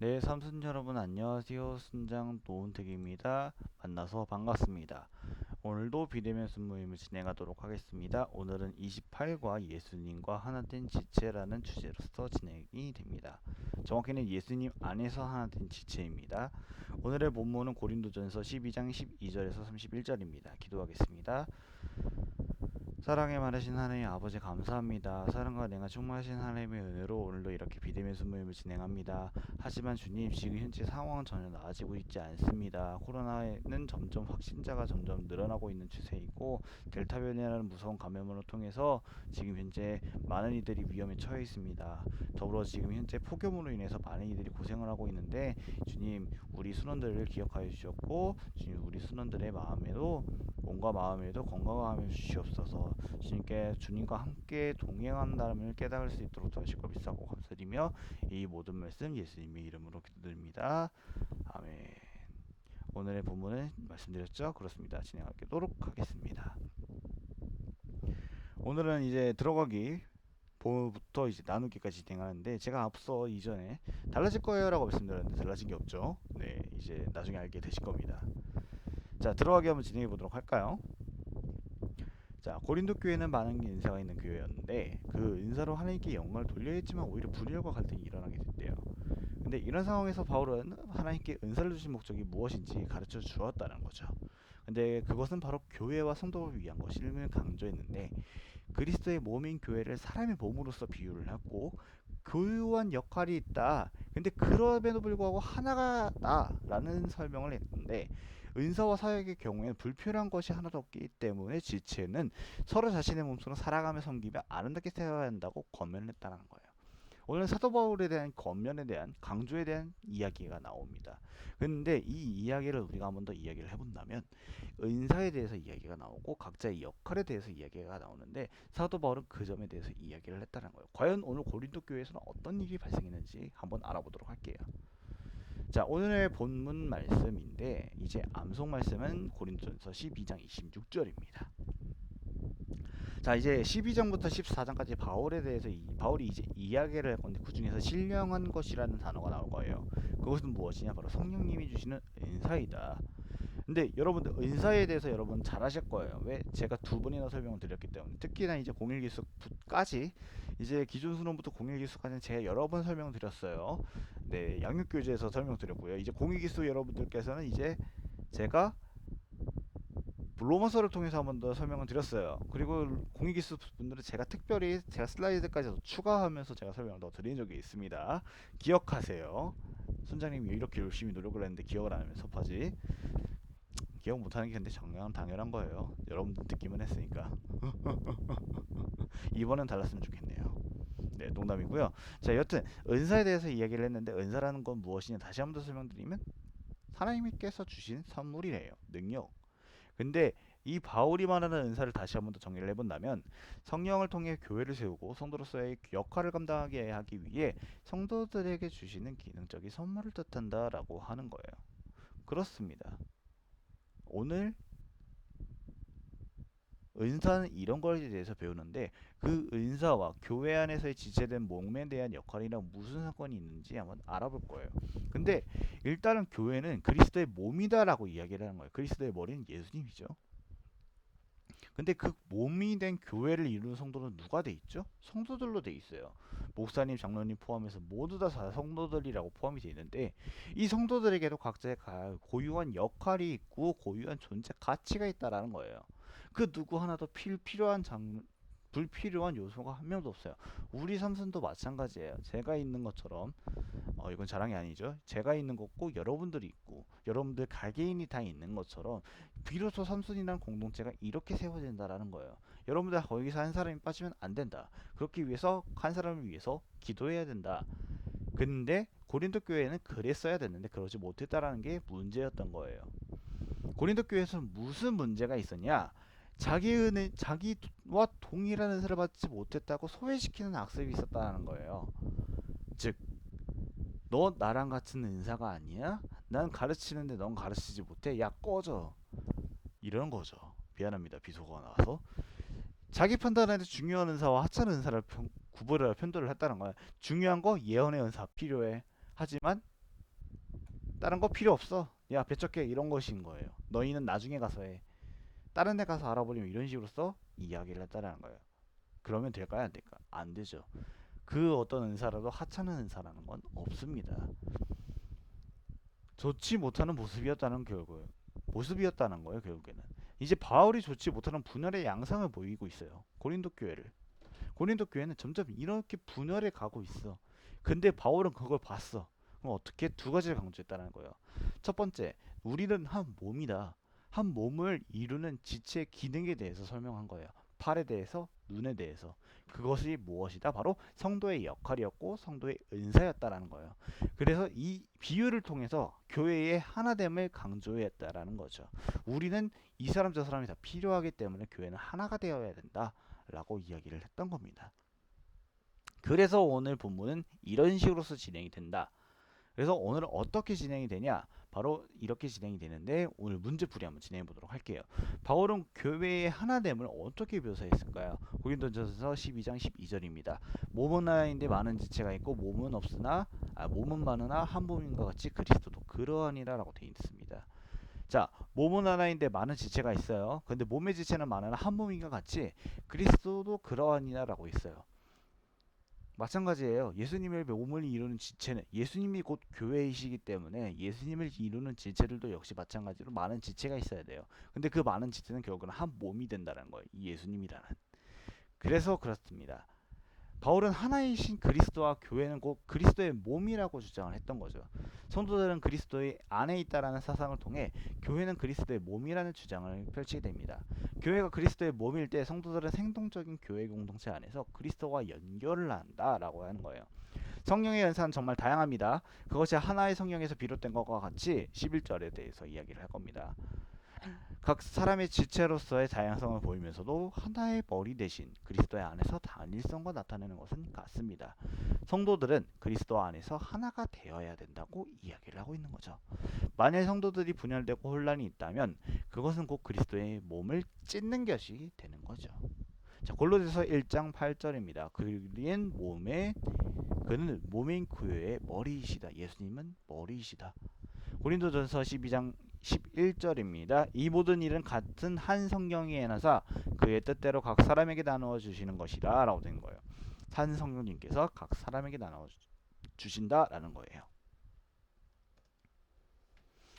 네, 삼순 여러분 안녕하세요. 순장 노은택입니다. 만나서 반갑습니다. 오늘도 비대면 순모임을 진행하도록 하겠습니다. 오늘은 28과 예수님과 하나된 지체라는 주제로서 진행이 됩니다. 정확히는 예수님 안에서 하나된 지체입니다. 오늘의 본문은 고린도전서 12장 12절에서 31절입니다. 기도하겠습니다. 사랑에 많으신 하나님 아버지 감사합니다. 사랑과 내가 충만하신 하나님의 은혜로 오늘도 이렇게 비대면 순모임을 진행합니다. 하지만 주님 지금 현재 상황은 전혀 나아지고 있지 않습니다. 코로나는 점점 확진자가 점점 늘어나고 있는 추세이고 델타 변이라는 무서운 감염으로 통해서 지금 현재 많은 이들이 위험에 처해 있습니다. 더불어 지금 현재 폭염으로 인해서 많은 이들이 고생을 하고 있는데 주님 우리 순원들을 기억하여 주셨고 주님 우리 순원들의 마음에도 몸과 마음에도 건강함을 주시옵소서. 주님과 함께 동행한다음을 깨달을 수 있도록 도와주실 것 비싸고 감사드리며 이 모든 말씀 예수님의 이름으로 기도드립니다. 아멘. 오늘의 본문은 말씀드렸죠? 그렇습니다. 진행하도록 하겠습니다. 오늘은 이제 들어가기 부터 이제 나누기까지 진행하는데 제가 앞서 이전에 달라질 거예요라고 말씀드렸는데 달라진 게 없죠. 네, 이제 나중에 알게 되실 겁니다. 자, 들어가기 한번 진행해 보도록 할까요? 자, 고린도 교회는 많은 은사가 있는 교회였는데 그 은사로 하나님께 영광을 돌려야 했지만 오히려 분열과 갈등이 일어나게 됐대요. 근데 이런 상황에서 바울은 하나님께 은사를 주신 목적이 무엇인지 가르쳐 주었다는 거죠. 근데 그것은 바로 교회와 성도를 위한 것임을 강조했는데 그리스도의 몸인 교회를 사람의 몸으로서 비유를 하고 교유한 역할이 있다. 근데 그럼에도 불구하고 하나가 나라는 설명을 했는데 은사와 사역의 경우에는 불필요한 것이 하나도 없기 때문에 지체는 서로 자신의 몸으로 살아가며 섬기며 아름답게 세워야 한다고 권면을 했다는 거예요. 오늘 사도 바울에 대한 권면에 대한 강조에 대한 이야기가 나옵니다. 그런데 이 이야기를 우리가 한 번 더 이야기를 해본다면 은사에 대해서 이야기가 나오고 각자의 역할에 대해서 이야기가 나오는데 사도 바울은 그 점에 대해서 이야기를 했다는 거예요. 과연 오늘 고린도 교회에서는 어떤 일이 발생했는지 한번 알아보도록 할게요. 자, 오늘의 본문 말씀인데 이제 암송 말씀은 고린도전서 12장 26절입니다. 자, 이제 12장부터 14장까지 바울에 대해서 바울이 이제 이야기를 할 건데 그 중에서 신령한 것이라는 단어가 나올 거예요. 그것은 무엇이냐? 바로 성령님이 주시는 은사이다. 근데 여러분들 은사에 대해서 여러분 잘 아실 거예요. 왜? 제가 두 번이나 설명을 드렸기 때문에. 특히나 이제 01기수까지 이제 기존 수능부터 01기수까지는 제가 여러 번 설명을 드렸어요. 네, 양육교재에서 설명드렸고요. 이제 01기수 여러분들께서는 이제 제가 로마서를 통해서 한 번 더 설명을 드렸어요. 그리고 공익기수 분들은 제가 특별히 제가 슬라이드까지 더 추가하면서 제가 설명을 더 드린 적이 있습니다. 기억하세요. 선장님이 이렇게 열심히 노력을 했는데 기억을 안 하면 섭하지. 기억 못하는 게 근데 당연한 거예요. 여러분들 듣기만 했으니까. 이번엔 달랐으면 좋겠네요. 네, 농담이고요. 자, 여튼 은사에 대해서 이야기를 했는데 은사라는 건 무엇이냐 다시 한 번 더 설명드리면 하나님께서 주신 선물이래요. 능력. 근데 이 바울이 말하는 은사를 다시 한 번 더 정리를 해본다면 성령을 통해 교회를 세우고 성도로서의 역할을 감당하게 하기 위해 성도들에게 주시는 기능적인 선물을 뜻한다라고 하는 거예요. 그렇습니다. 오늘 은사는 이런 것에 대해서 배우는데 그 은사와 교회 안에서의 지체된 몸에 대한 역할이랑 무슨 상관이 있는지 한번 알아볼 거예요. 근데 일단은 교회는 그리스도의 몸이다라고 이야기를 하는 거예요. 그리스도의 머리는 예수님이죠. 근데 그 몸이 된 교회를 이루는 성도는 누가 돼 있죠? 성도들로 돼 있어요. 목사님, 장로님 포함해서 모두 다 성도들이라고 포함이 돼 있는데 이 성도들에게도 각자의 고유한 역할이 있고 고유한 존재 가치가 있다라는 거예요. 그 누구 하나도 불필요한 요소가 한 명도 없어요. 우리 삼순도 마찬가지예요. 제가 있는 것처럼 이건 자랑이 아니죠. 제가 있는 것고 여러분들이 있고 여러분들 개개인이 다 있는 것처럼 비로소 삼순이라는 공동체가 이렇게 세워진다라는 거예요. 여러분들 거기서 한 사람이 빠지면 안 된다. 그렇기 위해서 한 사람을 위해서 기도해야 된다. 근데 고린도 교회는 그랬어야 됐는데 그러지 못했다라는 게 문제였던 거예요. 고린도 교회에서는 무슨 문제가 있었냐? 자기와 동일한 은사를 받지 못했다고 소외시키는 악습이 있었다는 거예요. 즉, 너 나랑 같은 은사가 아니야? 난 가르치는데 넌 가르치지 못해? 야 꺼져. 이런 거죠. 미안합니다. 비속어가 나와서. 자기 판단하는데 중요한 은사와 하찮은 은사를 구분을 편도를 했다는 거야. 중요한 거 예언의 은사 필요해. 하지만 다른 거 필요 없어. 야, 배척해. 이런 것인 거예요. 너희는 나중에 가서 해. 다른 데 가서 알아보려면 이런 식으로써 이야기를 했다라는 거예요. 그러면 될까요? 안 될까? 안 되죠. 그 어떤 은사라도 하찮은 은사라는 건 없습니다. 좋지 못하는 모습이었다는 거예요. 결국에는 이제 바울이 좋지 못하는 분열의 양상을 보이고 있어요. 고린도 교회는 점점 이렇게 분열해 가고 있어. 근데 바울은 그걸 봤어. 그럼 어떻게 두 가지를 강조했다는 거예요. 첫 번째, 우리는 한 몸이다. 한 몸을 이루는 지체의 기능에 대해서 설명한 거예요. 팔에 대해서, 눈에 대해서. 그것이 무엇이다? 바로 성도의 역할이었고 성도의 은사였다라는 거예요. 그래서 이 비유를 통해서 교회의 하나됨을 강조했다라는 거죠. 우리는 이 사람 저 사람이 다 필요하기 때문에 교회는 하나가 되어야 된다라고 이야기를 했던 겁니다. 그래서 오늘 본문은 이런 식으로서 진행이 된다. 그래서 오늘은 어떻게 진행이 되냐? 바로 이렇게 진행이 되는데 오늘 문제풀이 한번 진행해 보도록 할게요. 바울은 교회의 하나됨을 어떻게 묘사했을까요? 고린도전서 12장 12절입니다. 몸은 하나인데 많은 지체가 있고 몸은 많으나 한 몸인과 같이 그리스도도 그러하니라라고 되어 있습니다. 자, 몸은 하나인데 많은 지체가 있어요. 근데 몸의 지체는 많으나 한 몸인과 같이 그리스도도 그러하니라라고 있어요. 마찬가지예요. 예수님의 몸을 이루는 지체는 예수님이 곧 교회이시기 때문에 예수님을 이루는 지체들도 역시 마찬가지로 많은 지체가 있어야 돼요. 근데 그 많은 지체는 결국은 한 몸이 된다는 거예요. 이 예수님이라는. 그래서 그렇습니다. 바울은 하나이신 그리스도와 교회는 곧 그리스도의 몸이라고 주장을 했던 거죠. 성도들은 그리스도의 안에 있다라는 사상을 통해 교회는 그리스도의 몸이라는 주장을 펼치게 됩니다. 교회가 그리스도의 몸일 때 성도들은 생동적인 교회 공동체 안에서 그리스도와 연결을 한다라고 하는 거예요. 성령의 연사는 정말 다양합니다. 그것이 하나의 성령에서 비롯된 것과 같이 11절에 대해서 이야기를 할 겁니다. 각 사람의 지체로서의 다양성을 보이면서도 하나의 머리 대신 그리스도의 안에서 단일성과 나타내는 것은 같습니다. 성도들은 그리스도 안에서 하나가 되어야 된다고 이야기를 하고 있는 거죠. 만약 성도들이 분열되고 혼란이 있다면 그것은 곧 그리스도의 몸을 찢는 것이 되는 거죠. 자, 골로새서 1장 8절입니다. 그는 몸인 교회의 머리이시다. 예수님은 머리이시다. 고린도전서 12장 11절입니다. 이 모든 일은 같은 한 성령이 해나사 그의 뜻대로 각 사람에게 나누어 주시는 것이라 라고 된 거예요. 한 성령님께서 각 사람에게 나누어 주신다라는 거예요.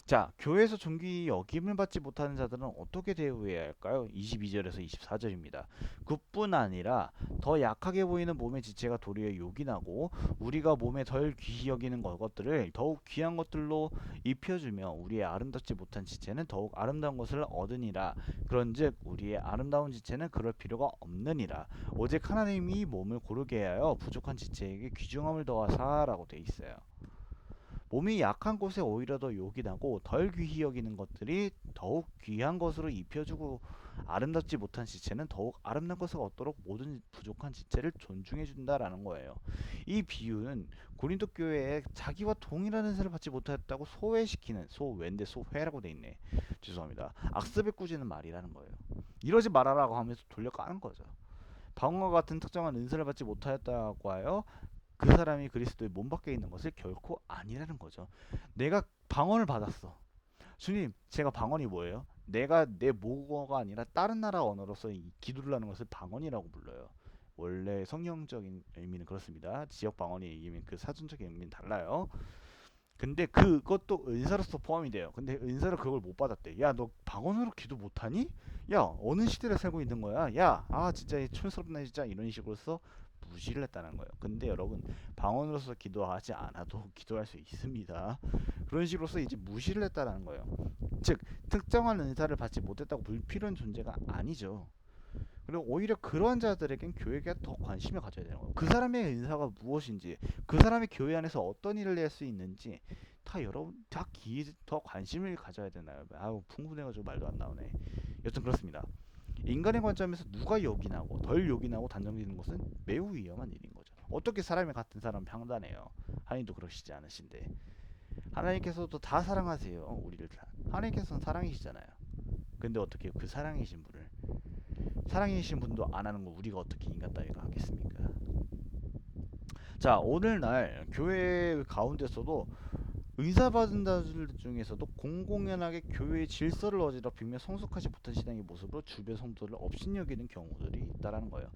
자, 교회에서 존귀 여김을 받지 못하는 자들은 어떻게 대우해야 할까요? 22절에서 24절입니다. 그뿐 아니라 더 약하게 보이는 몸의 지체가 도리어 요긴하고 우리가 몸에 덜 귀히 여기는 것들을 더욱 귀한 것들로 입혀주며 우리의 아름답지 못한 지체는 더욱 아름다운 것을 얻으니라. 그런즉 우리의 아름다운 지체는 그럴 필요가 없느니라. 오직 하나님이 몸을 고르게 하여 부족한 지체에게 귀중함을 더하사라고 돼 있어요. 몸이 약한 곳에 오히려 더 요긴하고 덜 귀히 여기는 것들이 더욱 귀한 것으로 입혀주고 아름답지 못한 지체는 더욱 아름다운 것을 얻도록 모든 부족한 지체를 존중해 준다라는 거예요. 이 비유는 고린도 교회에 자기와 동일한 은사를 받지 못했다고 소외시키는 소외인데 소회라고 돼 있네. 죄송합니다. 악습에 꾸짖는 말이라는 거예요. 이러지 말아라고 하면서 돌려까는 거죠. 방언과 같은 특정한 은사를 받지 못하였다고 하여 그 사람이 그리스도의 몸 밖에 있는 것을 결코 아니라는 거죠. 내가 방언을 받았어. 주님, 제가 방언이 뭐예요? 내가 내 모국어가 아니라 다른 나라 언어로서 기도를 하는 것을 방언이라고 불러요. 원래 성경적인 의미는 그렇습니다. 지역 방언의 의미는 그 사전적인 의미는 달라요. 근데 그것도 은사로서 포함이 돼요. 근데 은사로 그걸 못 받았대. 야, 너 방언으로 기도 못하니? 야, 어느 시대를 살고 있는 거야? 야, 진짜 촌스럽네 진짜 이런 식으로서 무시를 했다는 거예요. 근데 여러분 방언으로서 기도하지 않아도 기도할 수 있습니다. 그런 식으로서 이제 무시를 했다는 거예요. 즉 특정한 은사를 받지 못했다고 불필요한 존재가 아니죠. 그리고 오히려 그러한 자들에겐 교회가 더 관심을 가져야 되는 거예요. 그 사람의 은사가 무엇인지, 그 사람이 교회 안에서 어떤 일을 낼 수 있는지 다 여러분 더 관심을 가져야 되나요? 아우 풍부해가지고 말도 안 나오네. 여튼 그렇습니다. 인간의 관점에서 누가 요긴하고 덜 요긴하고 단정지는 것은 매우 위험한 일인 거죠. 어떻게 사람이 같은 사람 평단해요? 하나님도 그러시지 않으신데 하나님께서도 다 사랑하세요. 우리를 다. 하나님께서는 사랑이시잖아요. 근데 어떻게 그 사랑이신 분도 안 하는 거 우리가 어떻게 인간 따위가 하겠습니까? 자, 오늘날 교회 가운데서도 은사 받은 자들 중에서도 공공연하게 교회의 질서를 어지럽히며 성숙하지 못한 신앙의 모습으로 주변 성도들을 업신여기는 경우들이 있다라는 거예요.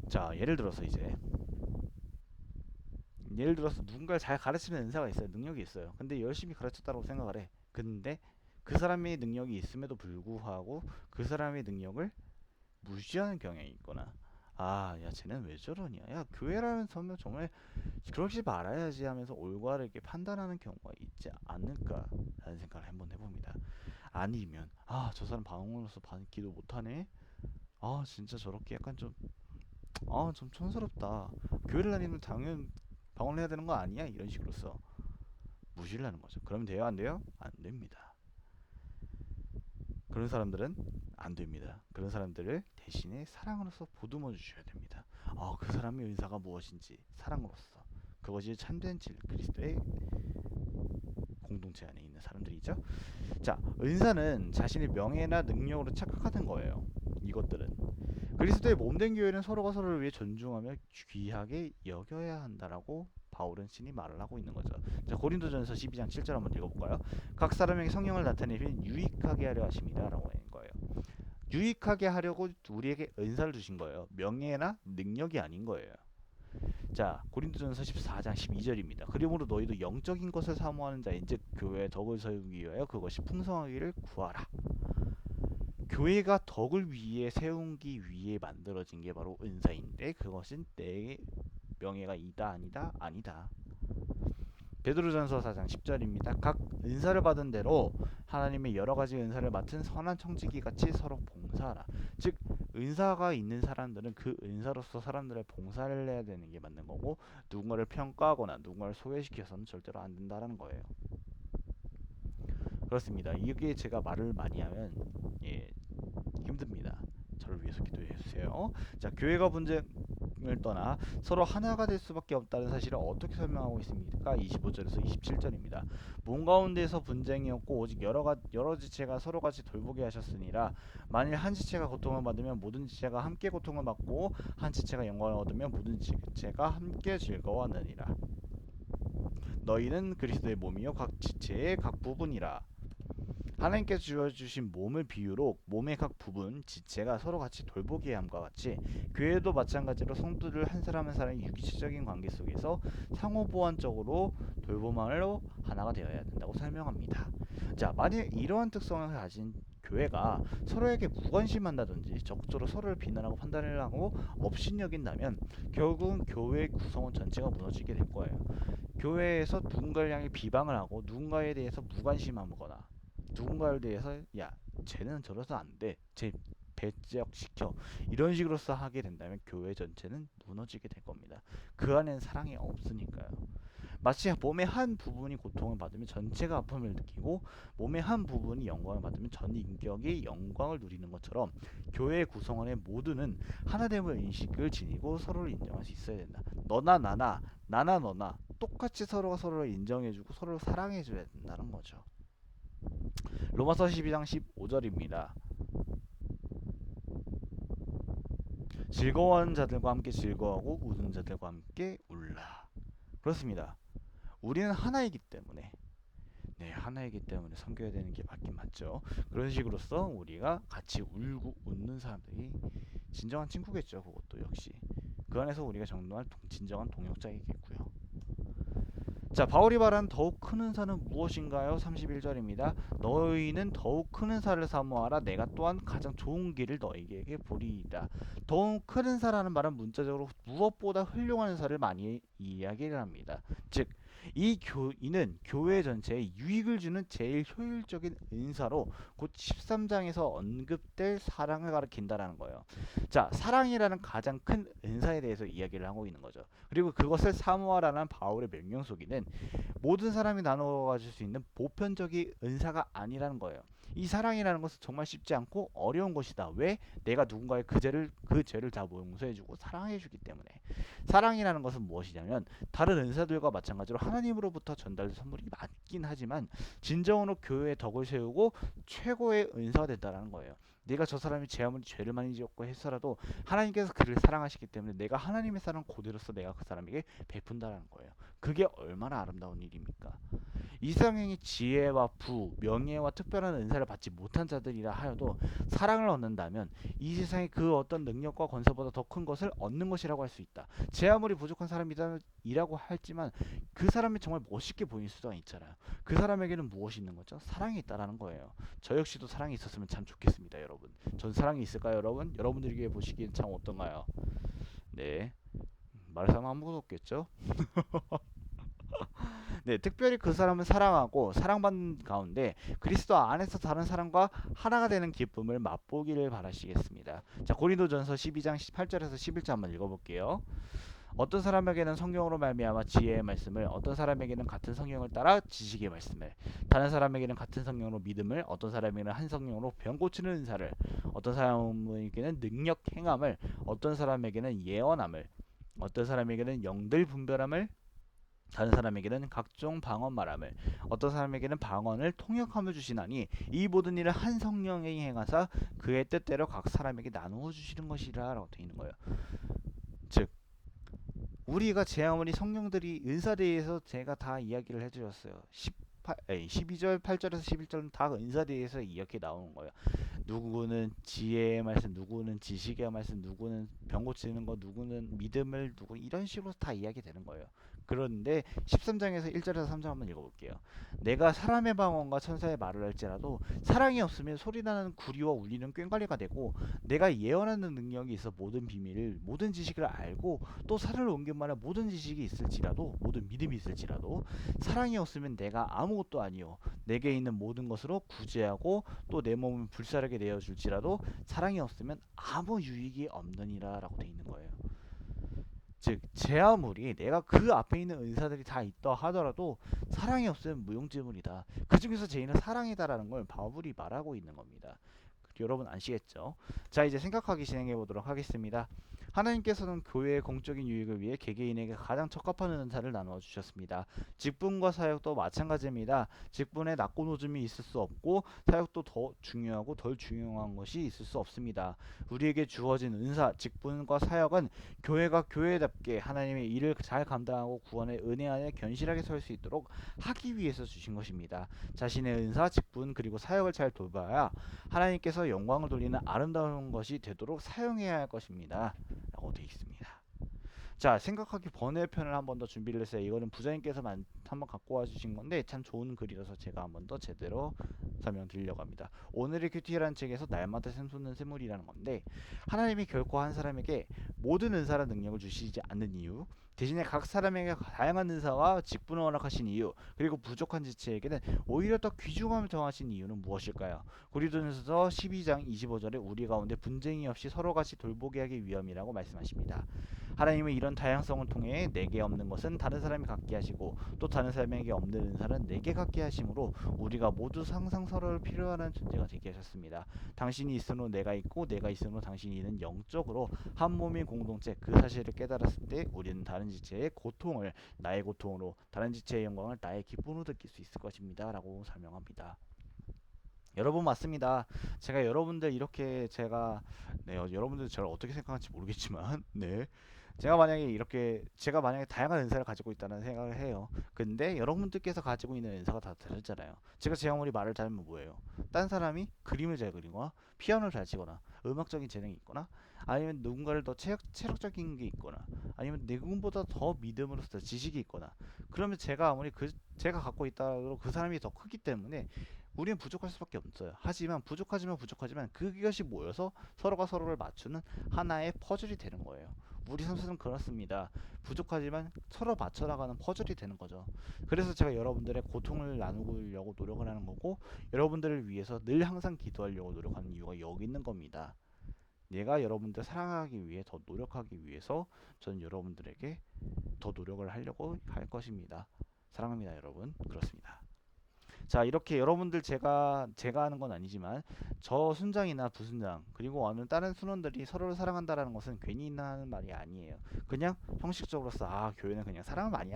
자, 예를 들어서 누군가를 잘 가르치는 은사가 있어요. 능력이 있어요. 근데 열심히 가르쳤다고 생각을 해. 근데 그 사람의 능력이 있음에도 불구하고 그 사람의 능력을 무시하는 경향이 있거나, 아, 야, 쟤는 왜 저러냐, 야, 교회라는 선명 정말 그러지 말아야지 하면서 올바르게 판단하는 경우가 있지 않을까라는 생각을 한번 해봅니다. 아니면, 아, 저 사람 방언으로서 기도 못하네, 아, 진짜 저렇게 약간 좀, 아, 좀 촌스럽다, 교회를 다니면 당연 방언을 해야 되는 거 아니야, 이런 식으로서 무시를 하는 거죠. 그러면 돼요, 안 돼요? 안 됩니다. 그런 사람들은 안 됩니다. 그런 사람들을 대신에 사랑으로서 보듬어 주셔야 됩니다. 그 사람의 은사가 무엇인지 사랑으로서, 그것이 참된 그리스도의 공동체 안에 있는 사람들이죠. 자, 은사는 자신의 명예나 능력으로 착각하는 거예요. 이것들은 그리스도의 몸된 교회는 서로가 서로를 위해 존중하며 귀하게 여겨야 한다라고 바울은 신이 말을 하고 있는 거죠. 자, 고린도전서 12장 7절 한번 읽어볼까요? 각 사람에게 성령을 나타내시면 유익하게 하려 하심이다라고 하는 거예요. 유익하게 하려고 우리에게 은사를 주신 거예요. 명예나 능력이 아닌 거예요. 자, 고린도전서 14장 12절입니다. 그러므로 너희도 영적인 것을 사모하는 자인즉 교회의 덕을 세우기 위하여 그것이 풍성하기를 구하라. 교회가 덕을 위해 세우기 위해 만들어진 게 바로 은사인데, 그것은 내 명예가 이다 아니다 아니다. 베드로전서 4장 10절입니다. 각 은사를 받은 대로 하나님의 여러 가지 은사를 맡은 선한 청지기 같이 서로 봉사하라. 즉, 은사가 있는 사람들은 그 은사로서 사람들의 봉사를 해야 되는 게 맞는 거고, 누군가를 평가하거나 누군가를 소외시켜서는 절대로 안 된다라는 거예요. 그렇습니다. 이게 제가 말을 많이 하면 힘듭니다. 저를 위해서 기도해 주세요. 자, 교회가 분쟁을 떠나 서로 하나가 될 수밖에 없다는 사실을 어떻게 설명하고 있습니까? 25절에서 27절입니다. 몸 가운데서 분쟁이 없고 오직 여러 지체가 서로 같이 돌보게 하셨으니라. 만일 한 지체가 고통을 받으면 모든 지체가 함께 고통을 받고, 한 지체가 영광을 얻으면 모든 지체가 함께 즐거워하느니라. 너희는 그리스도의 몸이요 각 지체의 각 부분이라. 하나님께서 주어주신 몸을 비유로 몸의 각 부분, 지체가 서로 같이 돌보게 함과 같이 교회도 마찬가지로 성도들 한 사람 한 사람의 유기체적인 관계 속에서 상호보완적으로 돌봄으로 하나가 되어야 된다고 설명합니다. 자, 만일 이러한 특성을 가진 교회가 서로에게 무관심한다든지 적극적으로 서로를 비난하고 판단을 하고 업신여긴다면 결국은 교회의 구성원 전체가 무너지게 될 거예요. 교회에서 누군가를 향해 비방을 하고 누군가에 대해서 무관심하거나 누군가에 대해서, 야, 쟤는 저래서 안 돼, 쟤 배제시켜, 이런 식으로서 하게 된다면 교회 전체는 무너지게 될 겁니다. 그 안에는 사랑이 없으니까요. 마치 몸의 한 부분이 고통을 받으면 전체가 아픔을 느끼고, 몸의 한 부분이 영광을 받으면 전 인격이 영광을 누리는 것처럼 교회의 구성원의 모두는 하나됨을 인식을 지니고 서로를 인정할 수 있어야 된다. 너나 나나, 나나 너나 똑같이 서로가 서로를 인정해주고 서로를 사랑해줘야 된다는 거죠. 로마서 12장 15절입니다. 즐거워하는 자들과 함께 즐거워하고 우는 자들과 함께 울라. 그렇습니다. 우리는 하나이기 때문에, 하나이기 때문에 섬겨야 되는 게 맞긴 맞죠. 그런 식으로서 우리가 같이 울고 웃는 사람들이 진정한 친구겠죠. 그것도 역시 그 안에서 우리가 진정한 동역자이겠고요. 자, 바울이 말한 더욱 큰 은사는 무엇인가요? 31절입니다. 너희는 더욱 큰 은사를 사모하라. 내가 또한 가장 좋은 길을 너희에게 보리이다. 더욱 큰 은사라는 말은 문자적으로 무엇보다 훌륭한 은사를 많이 이야기를 합니다. 즉, 이는 교회 전체에 유익을 주는 제일 효율적인 은사로 곧 13장에서 언급될 사랑을 가리킨다라는 거예요. 자, 사랑이라는 가장 큰 은사에 대해서 이야기를 하고 있는 거죠. 그리고 그것을 사모하라는 바울의 명령 속에는 모든 사람이 나누어 가질 수 있는 보편적인 은사가 아니라는 거예요. 이 사랑이라는 것은 정말 쉽지 않고 어려운 것이다. 왜? 내가 누군가의 그 죄를 다 용서해주고 사랑해주기 때문에. 사랑이라는 것은 무엇이냐면 다른 은사들과 마찬가지로 하나님으로부터 전달된 선물이 맞긴 하지만 진정으로 교회의 덕을 세우고 최고의 은사가 된다는 거예요. 내가 저 사람이 제 아무리 죄를 많이 지었고 했어라도 하나님께서 그를 사랑하시기 때문에 내가 하나님의 사랑 그대로서 내가 그 사람에게 베푼다라는 거예요. 그게 얼마나 아름다운 일입니까? 이 세상에 지혜와 부, 명예와 특별한 은사를 받지 못한 자들이라 하여도 사랑을 얻는다면 이 세상에 그 어떤 능력과 권세보다 더 큰 것을 얻는 것이라고 할 수 있다. 제 아무리 부족한 사람이라고 할지만 그 사람이 정말 멋있게 보일 수가 있잖아요. 그 사람에게는 무엇이 있는 거죠? 사랑이 있다라는 거예요. 저 역시도 사랑이 있었으면 참 좋겠습니다, 여러분. 전 사랑이 있을까요, 여러분? 여러분들에게 보시기엔 참 어떤가요? 네, 말할 사람 아무것도 없겠죠? 네, 특별히 그 사람을 사랑하고 사랑받는 가운데 그리스도 안에서 다른 사람과 하나가 되는 기쁨을 맛보기를 바라시겠습니다. 자, 고린도전서 12장 18절에서 11절 한번 읽어볼게요. 어떤 사람에게는 성경으로 말미암아 지혜의 말씀을, 어떤 사람에게는 같은 성경을 따라 지식의 말씀을, 다른 사람에게는 같은 성경으로 믿음을, 어떤 사람에게는 한 성경으로 병 고치는 은사를, 어떤 사람에게는 능력 행함을, 어떤 사람에게는 예언함을, 어떤 사람에게는 영들 분별함을, 다른 사람에게는 각종 방언 말함을, 어떤 사람에게는 방언을 통역함을 주시나니 이 모든 일을 한 성령이 행하사 그의 뜻대로 각 사람에게 나누어 주시는 것이라라고 되어 있는 거예요. 즉 우리가 제 아무리 성령들이 은사대에서 제가 다 이야기를 해주셨어요. 12절 8절에서 11절은 다 은사대에서 이렇게 나오는 거예요. 누구는 지혜의 말씀, 누구는 지식의 말씀, 누구는 병 고치는 거, 누구는 믿음을, 누구 이런 식으로 다 이야기되는 거예요. 그런데 13장에서 1절에서 3절 한번 읽어볼게요. 내가 사람의 방언과 천사의 말을 할지라도 사랑이 없으면 소리나는 구리와 울리는 꽹과리가 되고, 내가 예언하는 능력이 있어 모든 비밀을 모든 지식을 알고 또 살을 옮긴 만한 모든 지식이 있을지라도, 모든 믿음이 있을지라도 사랑이 없으면 내가 아무것도 아니요 내게 있는 모든 것으로 구제하고 또 내 몸을 불사르게 내어줄지라도 사랑이 없으면 아무 유익이 없느니라 라고 되어 있는 거예요. 즉 제 아무리 내가 그 앞에 있는 은사들이 다 있다 하더라도 사랑이 없으면 무용지물이다. 그 중에서 제일은 사랑이다라는 걸 바울이 말하고 있는 겁니다. 여러분 아시겠죠? 자, 이제 생각하기 진행해 보도록 하겠습니다. 하나님께서는 교회의 공적인 유익을 위해 개개인에게 가장 적합한 은사를 나누어 주셨습니다. 직분과 사역도 마찬가지입니다. 직분에 낮고 높음이 있을 수 없고 사역도 더 중요하고 덜 중요한 것이 있을 수 없습니다. 우리에게 주어진 은사, 직분과 사역은 교회가 교회답게 하나님의 일을 잘 감당하고 구원의 은혜 안에 견실하게 설 수 있도록 하기 위해서 주신 것입니다. 자신의 은사, 직분 그리고 사역을 잘 돌봐야 하나님께서 영광을 돌리는 아름다운 것이 되도록 사용해야 할 것입니다. 라고 되어 있습니다. 자, 생각하기 번외편을 한 번 더 준비를 했어요. 이거는 부자님께서 한번 갖고 와주신 건데 참 좋은 글이라서 제가 한 번 더 제대로 설명드리려고 합니다. 오늘의 큐티라는 책에서 날마다 샘솟는 샘물이라는 건데, 하나님이 결코 한 사람에게 모든 은사와 능력을 주시지 않는 이유, 대신에 각 사람에게 다양한 은사와 직분을 허락하신 이유, 그리고 부족한 지체에게는 오히려 더 귀중함을 더하신 이유는 무엇일까요? 고린도전서 12장 25절에 우리 가운데 분쟁이 없이 서로같이 돌보게 하기 위함이라고 말씀하십니다. 하나님은 이런 다양성을 통해 내게 없는 것은 다른 사람이 갖게 하시고 또 다른 사람에게 없는 은사는 내게 갖게 하심으로 우리가 모두 항상 서로를 필요하는 존재가 되게 하셨습니다. 당신이 있으므로 내가 있고 내가 있으므로 당신이 있는 영적으로 한 몸인 공동체, 그 사실을 깨달았을 때 우리는 다른 지체의 고통을 나의 고통으로, 다른 지체의 영광을 나의 기쁨으로 느낄 수 있을 것입니다. 라고 설명합니다. 여러분 맞습니다. 제가 여러분들 이렇게 네, 여러분들 저를 어떻게 생각하는지 모르겠지만 네, 제가 만약에 다양한 은사를 가지고 있다는 생각을 해요. 근데 여러분들께서 가지고 있는 은사가 다 다르잖아요. 제가 제 아무리 말을 잘하면 뭐예요? 딴 사람이 그림을 잘 그리거나 피아노를 잘 치거나 음악적인 재능이 있거나 아니면 누군가를 더 체력적인 게 있거나 아니면 누군보다 더 믿음으로서 지식이 있거나, 그러면 제가 아무리 제가 갖고 있다고 그 사람이 더 크기 때문에 우리는 부족할 수밖에 없어요. 하지만 부족하지만 그것이 모여서 서로가 서로를 맞추는 하나의 퍼즐이 되는 거예요. 우리 선수는 그렇습니다. 부족하지만 서로 맞춰나가는 퍼즐이 되는 거죠. 그래서 제가 여러분들의 고통을 나누려고 노력을 하는 거고, 여러분들을 위해서 늘 항상 기도하려고 노력하는 이유가 여기 있는 겁니다. 내가 여러분들 사랑하기 위해 더 노력하기 위해서 저는 여러분들에게 더 노력을 하려고 할 것입니다. 사랑합니다, 여러분. 그렇습니다. 자, 이렇게 여러분들 제가 하는 건 아니지만 저 순장이나 부순장 그리고 어느 다른 순원들이 서로를 사랑한다라는 것은 괜히 하는 말이 아니에요. 그냥 형식적으로서 교회는 그냥 사랑을 많이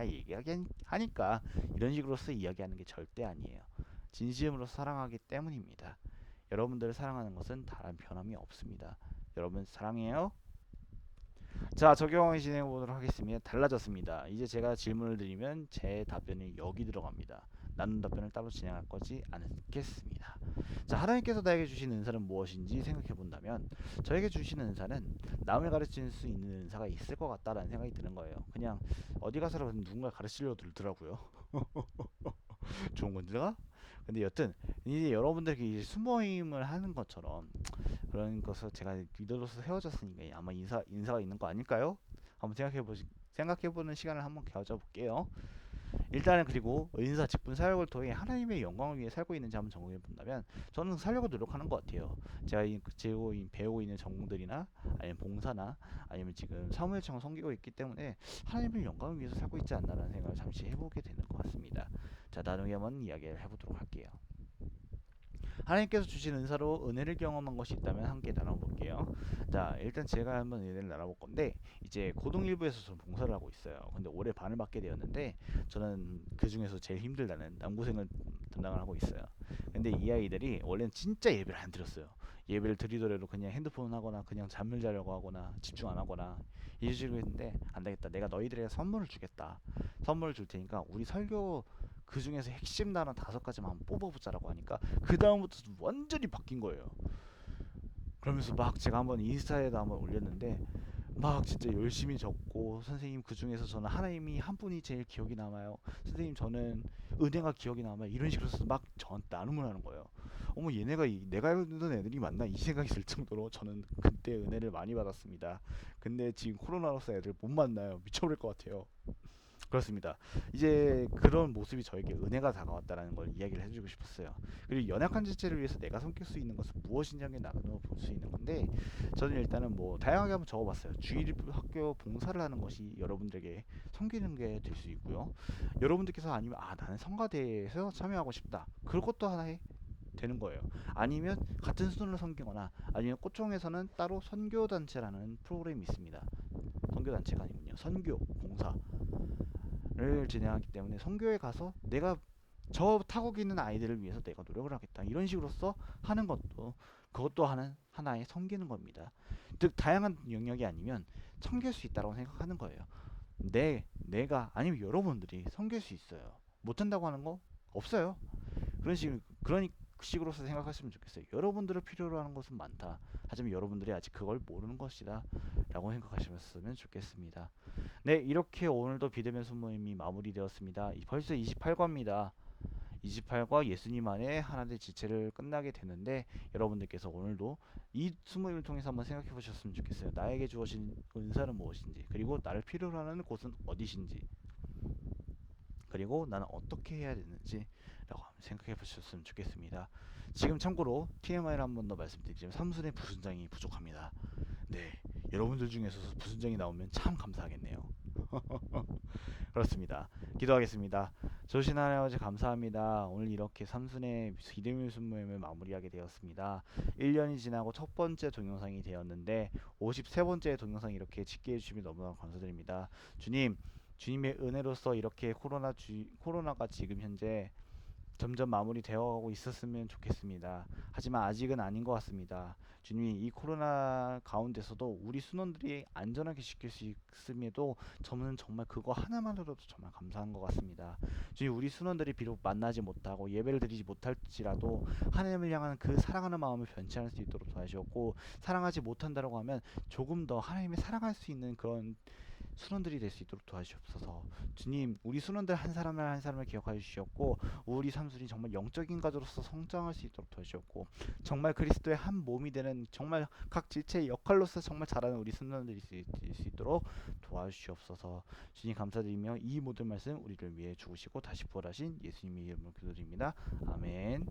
하니까 이런 식으로서 이야기하는 게 절대 아니에요. 진심으로 사랑하기 때문입니다. 여러분들을 사랑하는 것은 다른 변함이 없습니다. 여러분 사랑해요. 자, 적용 진행해 보도록 하겠습니다. 달라졌습니다. 이제 제가 질문을 드리면 제 답변이 여기 들어갑니다. 나눈 답변을 따로 진행할 거지 않겠습니다. 자, 하나님께서 나에게 주신 은사는 무엇인지 생각해 본다면 저에게 주신 은사는 남을 가르칠 수 있는 은사가 있을 것 같다라는 생각이 드는 거예요. 그냥 어디 가서라도 누군가 가르치려고 들더라고요. 좋은 건가? 근데 여튼 이제 여러분들께 이제 수모임을 하는 것처럼 그런 것을 제가 리더로서 세워졌으니까 아마 인사가 있는 거 아닐까요? 한번 생각해보는 시간을 한번 가져볼게요. 일단은 그리고 은사, 직분, 사역을 통해 하나님의 영광을 위해 살고 있는지 한번 점검해 본다면 저는 살려고 노력하는 것 같아요. 제가 배우고 있는 전공들이나 아니면 봉사나 아니면 지금 사무엘처럼 섬기고 있기 때문에 하나님의 영광을 위해서 살고 있지 않나라는 생각을 잠시 해보게 되는 것 같습니다. 자, 나중에 한번 이야기를 해보도록 할게요. 하나님께서 주신 은사로 은혜를 경험한 것이 있다면 함께 나눠볼게요. 자, 일단 제가 한번 은혜를 나눠볼 건데 이제 고등일부에서 저는 봉사를 하고 있어요. 근데 올해 반을 맡게 되었는데 저는 그 중에서 제일 힘들다는 남고생을 담당을 하고 있어요. 근데 이 아이들이 원래는 진짜 예배를 안 드렸어요. 예배를 드리더라도 그냥 핸드폰 하거나 그냥 잠을 자려고 하거나 집중 안 하거나 이런 식으로 했는데 안 되겠다. 내가 너희들에게 선물을 주겠다. 선물을 줄 테니까 우리 설교 그 중에서 핵심 단어 5가지만 한번 뽑아보자라고 하니까 그 다음부터 완전히 바뀐 거예요. 그러면서 막 제가 한번 인스타에다 한번 올렸는데 막 진짜 열심히 적고 선생님 그 중에서 저는 하나님이 한 분이 제일 기억이 남아요. 선생님 저는 은혜가 기억이 남아요. 이런 식으로 해서 막 저한테 나눔을 하는 거예요. 어머 얘네가 내가 알고 있는 애들이 맞나 이 생각이 들 정도로 저는 그때 은혜를 많이 받았습니다. 근데 지금 코로나로서 애들 못 만나요. 미쳐버릴 것 같아요. 그렇습니다. 이제 그런 모습이 저에게 은혜가 다가왔다라는 걸 이야기를 해주고 싶었어요. 그리고 연약한 지체를 위해서 내가 섬길 수 있는 것은 무엇인지 한번 나눠 볼 수 있는 건데 저는 일단은 뭐 다양하게 한번 적어봤어요. 주일학교 봉사를 하는 것이 여러분들에게 섬기는 게 될 수 있고요. 여러분들께서 아니면 나는 성가대에서 참여하고 싶다. 그것도 하나의 되는 거예요. 아니면 같은 수준을 섬기거나 아니면 꽃종에서는 따로 선교단체라는 프로그램이 있습니다. 선교단체가 아니군요. 선교 봉사 를 진행하기 때문에 선교에 가서 내가 저 타국 있는 아이들을 위해서 내가 노력을 하겠다 이런 식으로서 하는 것도 그것도 하나의 섬기는 겁니다. 즉 다양한 영역이 아니면 섬길 수 있다고 생각하는 거예요. 내가 아니면 여러분들이 섬길 수 있어요. 못한다고 하는 거 없어요. 그런 식으로서 생각하시면 좋겠어요. 여러분들을 필요로 하는 것은 많다. 하지만 여러분들이 아직 그걸 모르는 것이다 라고 생각하시면 좋겠습니다. 네, 이렇게 오늘도 비대면 순모임이 마무리되었습니다. 벌써 28과입니다. 28과 예수님 안에 하나님의 지체를 끝나게 되는데 여러분들께서 오늘도 이 순모임을 통해서 한번 생각해 보셨으면 좋겠어요. 나에게 주어진 은사는 무엇인지, 그리고 나를 필요로 하는 곳은 어디신지, 그리고 나는 어떻게 해야 되는지 라고 생각해 보셨으면 좋겠습니다. 지금 참고로 TMI를 한 번 더 말씀드리자면 삼순의 부순장이 부족합니다. 네, 여러분들 중에서 부순장이 나오면 참 감사하겠네요. 그렇습니다. 기도하겠습니다. 좋으신 하나님 아버지 감사합니다. 오늘 이렇게 삼순의 비대면 순모임을 마무리하게 되었습니다. 1년이 지나고 첫 번째 동영상이 되었는데 53번째 동영상이 이렇게 짓게 해주시면 너무나 감사드립니다. 주님의 은혜로서 이렇게 코로나가 지금 현재 점점 마무리되어 가고 있었으면 좋겠습니다. 하지만 아직은 아닌 것 같습니다. 주님이 이 코로나 가운데서도 우리 순원들이 안전하게 지킬 수 있음에도 저는 정말 그거 하나만으로도 정말 감사한 것 같습니다. 주님 우리 순원들이 비록 만나지 못하고 예배를 드리지 못할지라도 하나님을 향하는 그 사랑하는 마음을 변치 않을 수 있도록 도와주셨고 사랑하지 못한다고 하면 조금 더 하나님을 사랑할 수 있는 그런 순원들이 될 수 있도록 도와주옵소서. 주님 우리 순원들 한 사람을 한 사람을 기억하여 주셨고 우리 삶순이 정말 영적인 가족으로서 성장할 수 있도록 도와주셨고 정말 그리스도의 한 몸이 되는 정말 각 지체의 역할로서 정말 잘하는 우리 순원들이 될 수 있도록 도와주시옵소서. 주님 감사드리며 이 모든 말씀 우리를 위해 죽으시고 다시 부활하신 예수님의 이름으로 기도드립니다. 아멘.